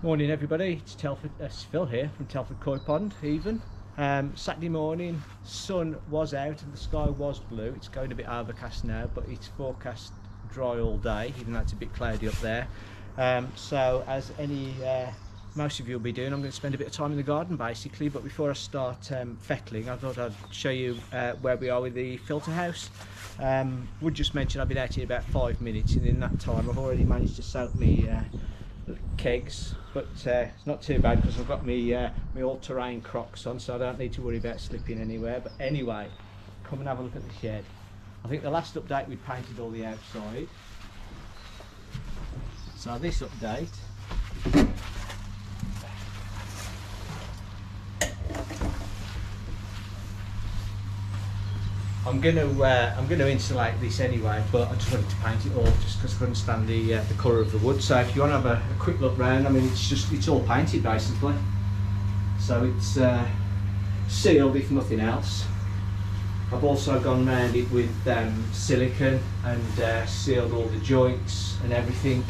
Morning everybody, it's Phil here from Telford Koi Pond, Even. Saturday morning, sun was out and the sky was blue. It's going a bit overcast now, but it's forecast dry all day, even though it's a bit cloudy up there. So as most of you will be doing, I'm going to spend a bit of time in the garden basically, but before I start fettling, I thought I'd show you where we are with the filter house. Would just mention I've been out here about 5 minutes, and in that time I've already managed to soak me kegs, but it's not too bad because I've got my all-terrain Crocs on, so I don't need to worry about slipping anywhere. But anyway, come and have a look at the shed. I think the last update we painted all the outside, so this update I'm going to insulate this anyway, but I just wanted to paint it all just because I couldn't stand the colour of the wood. So if you want to have a quick look round, I mean it's all painted basically. So it's sealed if nothing else. I've also gone round it with silicone and sealed all the joints and everything.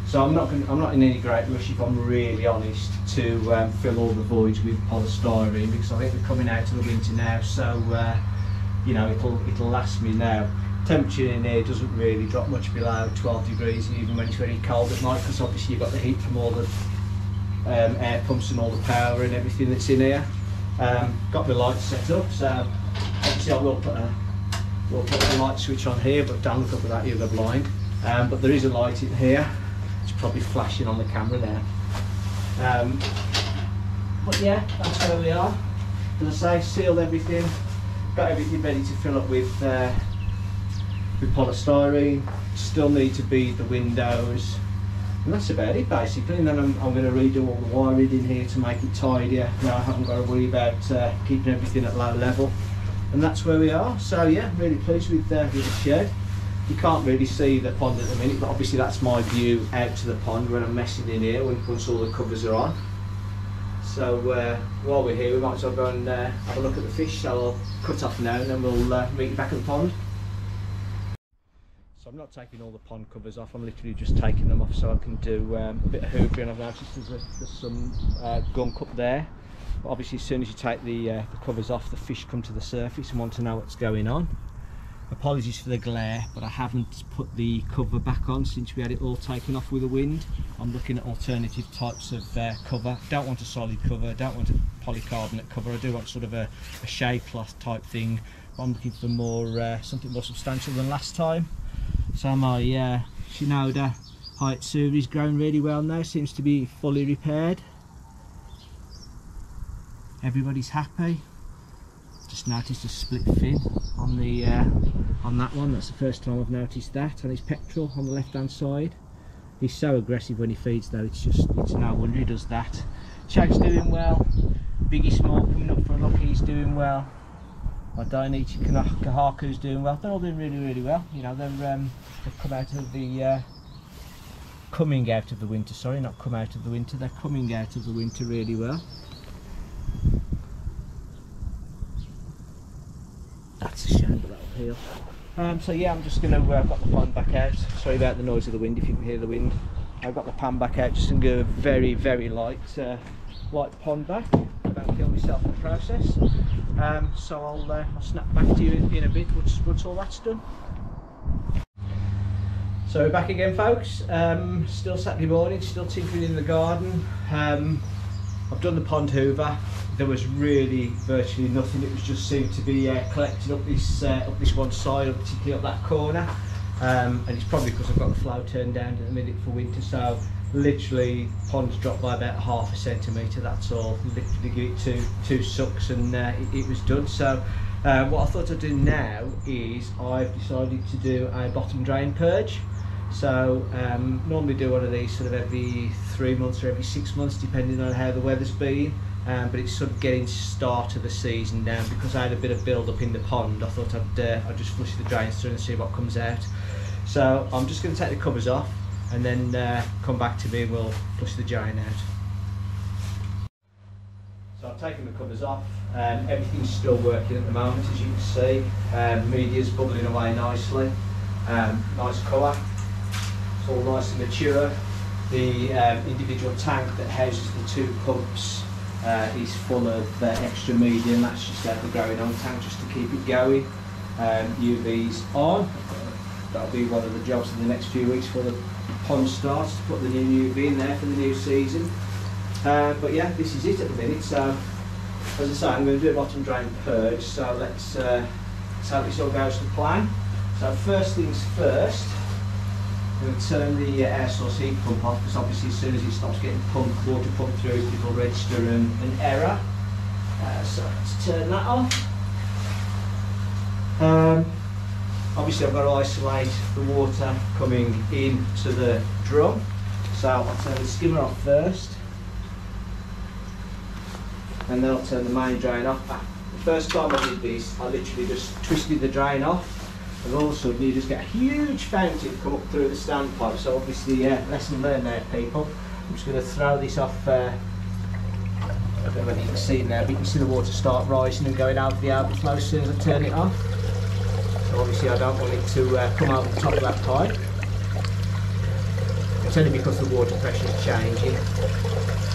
So I'm not in any great rush, if I'm really honest, to fill all the voids with polystyrene, because I think we're coming out of the winter now, so you know, it'll last me now. Temperature in here doesn't really drop much below 12 degrees, even when it's very cold at night, because obviously you've got the heat from all the air pumps and all the power and everything that's in here. Got the lights set up, so obviously I will put the light switch on here, but don't look up at that, you'll go blind. But there is a light in here. It's probably flashing on the camera now. But yeah, that's where we are. As I say, sealed everything, got everything ready to fill up with polystyrene. Still need to bead the windows, and that's about it basically. And then I'm going to redo all the wiring in here to make it tidier. Now I haven't got to worry about keeping everything at low level, and that's where we are. So yeah, really pleased with the shed. You can't really see the pond at the minute, but obviously that's my view out to the pond when I'm messing in here, once all the covers are on. So while we're here, we might as well go and have a look at the fish. So I'll cut off now and then we'll meet you back at the pond. So I'm not taking all the pond covers off, I'm literally just taking them off so I can do a bit of hoovering. I've noticed there's some gunk up there. But obviously as soon as you take the covers off, the fish come to the surface and want to know what's going on. Apologies for the glare, but I haven't put the cover back on since we had it all taken off with the wind. I'm looking at alternative types of cover. Don't want a solid cover, don't want a polycarbonate cover. I do want sort of a shade cloth type thing, but I'm looking for more something more substantial than last time. So my Shinoda Haitsuri is growing really well now, seems to be fully repaired. Everybody's happy. Just noticed a split fin on the on that one. That's the first time I've noticed that on his pectoral on the left hand side. He's so aggressive when he feeds though, it's no wonder he does that. Chag's doing well. Biggie Small coming up for a look, he's doing well. My Dainichi Kahaku's doing well. They're all doing really well. You know, they've come out of the coming out of the winter, sorry, not come out of the winter, they're coming out of the winter really well. heel. So yeah, I'm just going to, I've got the pond back out. Sorry about the noise of the wind, if you can hear the wind. I've got the pan back out, just going to go a very, very light pond back. Don't kill myself in the process. So I'll snap back to you in a bit once all that's done. So we're back again, folks. Still Saturday morning, still tinkering in the garden. I've done the pond hoover. There was really virtually nothing. It was just seemed to be collecting up this one side, particularly up that corner. And it's probably because I've got the flow turned down at the minute for winter. So literally, pond's dropped by about ½ centimetre. That's all. Literally give it two sucks, and it was done. So what I thought I'd do now is I've decided to do a bottom drain purge. So normally do one of these sort of every 3 months or every 6 months, depending on how the weather's been. But it's sort of getting start of the season now. Because I had a bit of build up in the pond, I thought I'd just flush the drains through and see what comes out. So I'm just going to take the covers off and then come back to me and we'll flush the drain out. So I've taken the covers off. Everything's still working at the moment, as you can see. Media's bubbling away nicely. Nice colour. It's all nice and mature. The individual tank that houses the 2 pumps is full of extra media, and that's just out the growing on tank just to keep it going. UV's on. That'll be one of the jobs in the next few weeks before the pond starts, to put the new UV in there for the new season. But yeah, this is it at the minute. So as I say, I'm going to do a bottom drain purge. So let's hope this all goes to plan. So first things first, I'm going to turn the air source heat pump off, because obviously as soon as it stops getting water pumped through, it will register an error. So let's turn that off. Obviously I've got to isolate the water coming into the drum. So I'll turn the skimmer off first, and then I'll turn the main drain off. The first time I did this, I literally just twisted the drain off, and all of a sudden you just get a huge fountain come up through the standpipe. So obviously, lesson learned there, people. I'm just going to throw this off. I don't know whether you can see it now, but you can see the water start rising and going out of the overflow as soon as I turn it off. So obviously I don't want it to come over the top of that pipe. It's only because the water pressure is changing.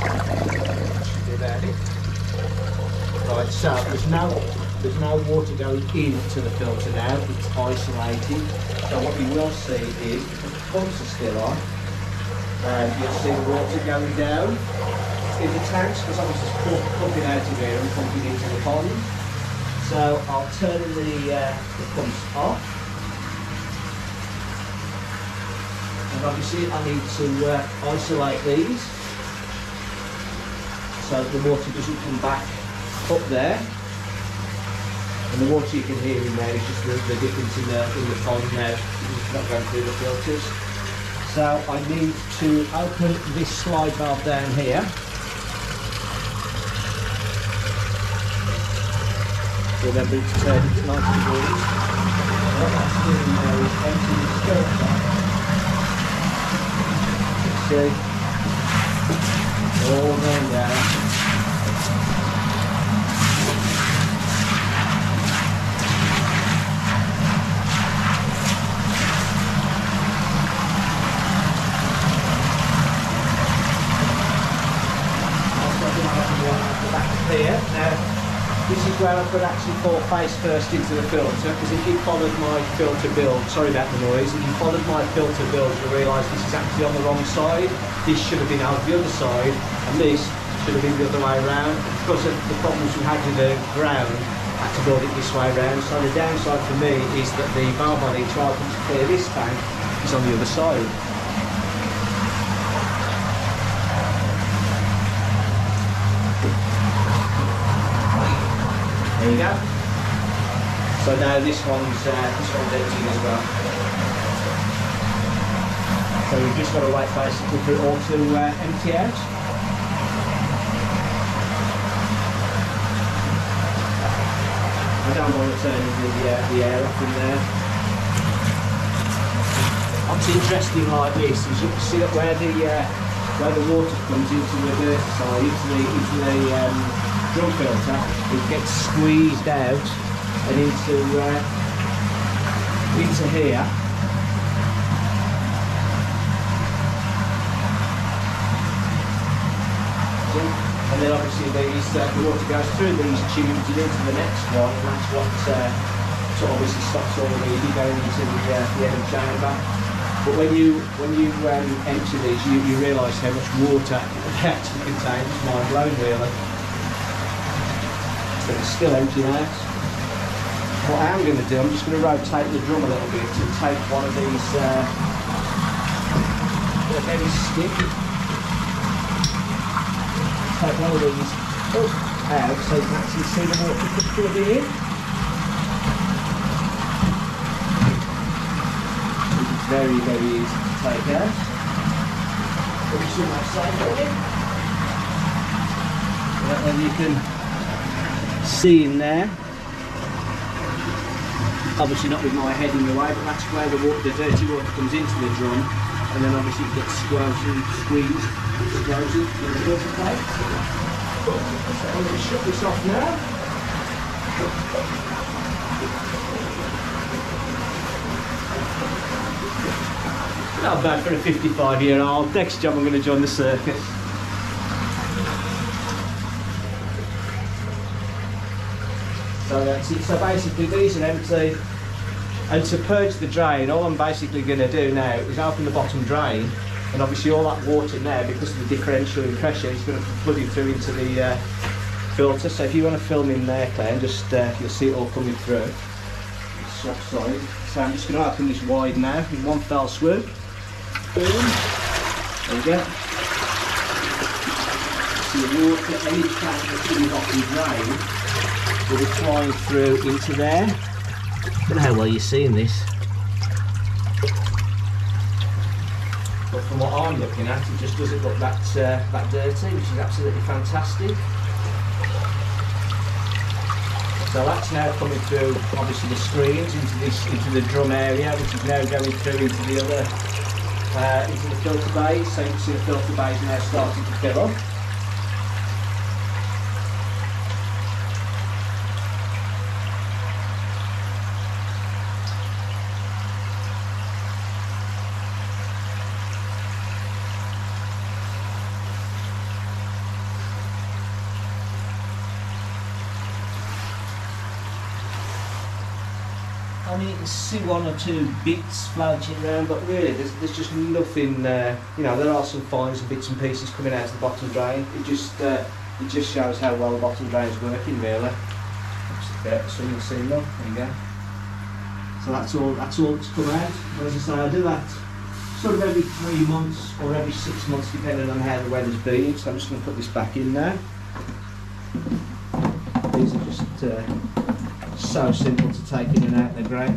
That should be about it. Right, so there's no water going into the filter now, it's isolated. So what you will see is, because the pumps are still on, you'll see the water going down in the tanks, because obviously it's pumping out of here and pumping into the pond. So I'll turn the pumps off. And obviously I need to isolate these so the water doesn't come back up there. And the water you can hear in there is just the difference in the pond now. It's not going through the filters. So I need to open this slide valve down here. Remember to turn it to 90 degrees. What that's doing now is emptying the filter. See? All going down. Here. Now, this is where I could actually fall face first into the filter, because if you followed my filter build, sorry about the noise, if you followed my filter build, you'll realise this is actually on the wrong side. This should have been out the other side, and this should have been the other way around. Because of the problems we had with the ground, I had to build it this way around. So the downside for me is that the valve I need to open to clear this tank is on the other side. There you go. So now this one's empty as well. So we've just got to wait basically for it all to empty out. I don't want to turn the air up in there. What's interesting like this is you can see that where the water comes into the dirty side, into the drum filter, it gets squeezed out and into into here. And then obviously these, the water goes through these tubes and into the next one, and that's what sort of obviously stops all the leading going into the end chamber. But when you empty these, you realise how much water they actually contain. It's mind blowing really. But it's still empty now. What I am going to do, I'm just going to rotate the drum a little bit to take one of these heavy stick. Take one of these out so you can actually see the water coming in. It's very, very easy to take out. Put some outside on it. And you can see in there, obviously not with my head in the way, but that's where the dirty water comes into the drum, and then obviously it gets squeezed goes in the filter plate. So I'm going to shut this off now. Not bad for a 55-year-old. Next job I'm going to join the circus. So that's it. So basically these are empty. And to purge the drain, all I'm basically going to do now is open the bottom drain, and obviously all that water in there, because of the differential in pressure, is going to flood it through into the filter. So if you want to film in there, Claire, just you'll see it all coming through. Soft side. So I'm just going to open this wide now in one fell swoop. Boom. There we go. So the water, any track that's in the bottom drain, will be flying through into there. I don't know how well you're seeing this, but from what I'm looking at, it just doesn't look that dirty, which is absolutely fantastic. So that's now coming through, obviously the screens into the drum area, which is now going through into the other into the filter bays. So you can see the filter bays now starting to fill up. I mean, you can see one or two bits floating around, but really there's just nothing, you know, there are some fines and bits and pieces coming out of the bottom drain. It just shows how well the bottom drain is working, really. So you can see, look, there you go. So that's all that's come out. And as I say, I do that sort of every 3 months or every 6 months, depending on how the weather's been. So I'm just going to put this back in now. These are just so simple to take in and out, they're great.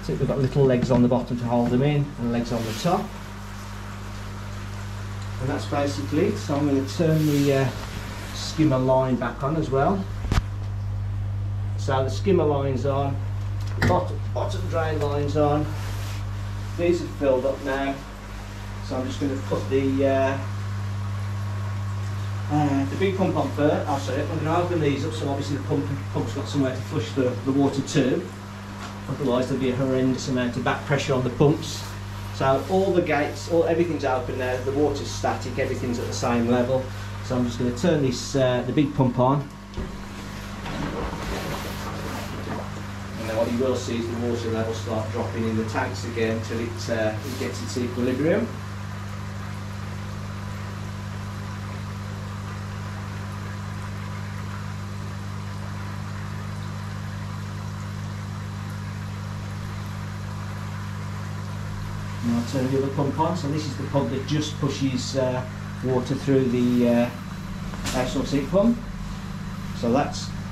So we've got little legs on the bottom to hold them in and legs on the top. And that's basically it. So I'm going to turn the skimmer line back on as well. So the skimmer line's on, bottom drain line's on. These are filled up now. So I'm just going to put the big pump on first. I'm going to open these up so obviously the pump's got somewhere to flush the water to. Otherwise there'll be a horrendous amount of back pressure on the pumps. So all the gates, everything's open now. The water's static, everything's at the same level. So I'm just going to turn this the big pump on. And then what you will see is the water level start dropping in the tanks again until it gets its equilibrium. And I'll turn the other pump on. So this is the pump that just pushes water through the air source heat pump. So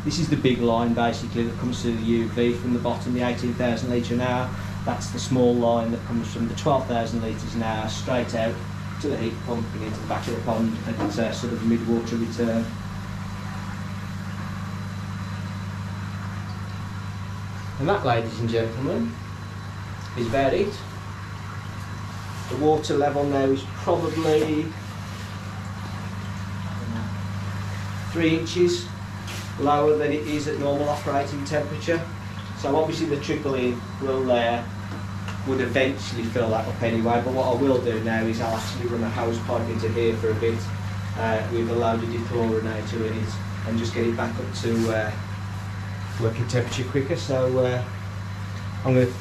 this is the big line basically that comes through the UV from the bottom, the 18,000 litre an hour. That's the small line that comes from the 12,000 litres an hour straight out to the heat pump and into the back of the pond, and it's a sort of mid-water return. And that, ladies and gentlemen, is about it. The water level now is probably 3 inches lower than it is at normal operating temperature. So obviously the trickling would eventually fill that up anyway, but what I will do now is I'll actually run a hose pipe into here for a bit with a loaded dechlorinator in it and just get it back up to working temperature quicker. So I'm going to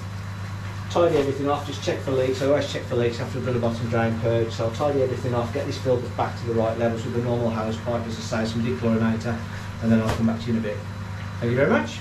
tidy everything off, just check for leaks. I always check for leaks after I've done a bottom drain purge, so I'll tidy everything off, get this filter back to the right levels with a normal hose pipe, as I say, some dechlorinator, and then I'll come back to you in a bit. Thank you very much.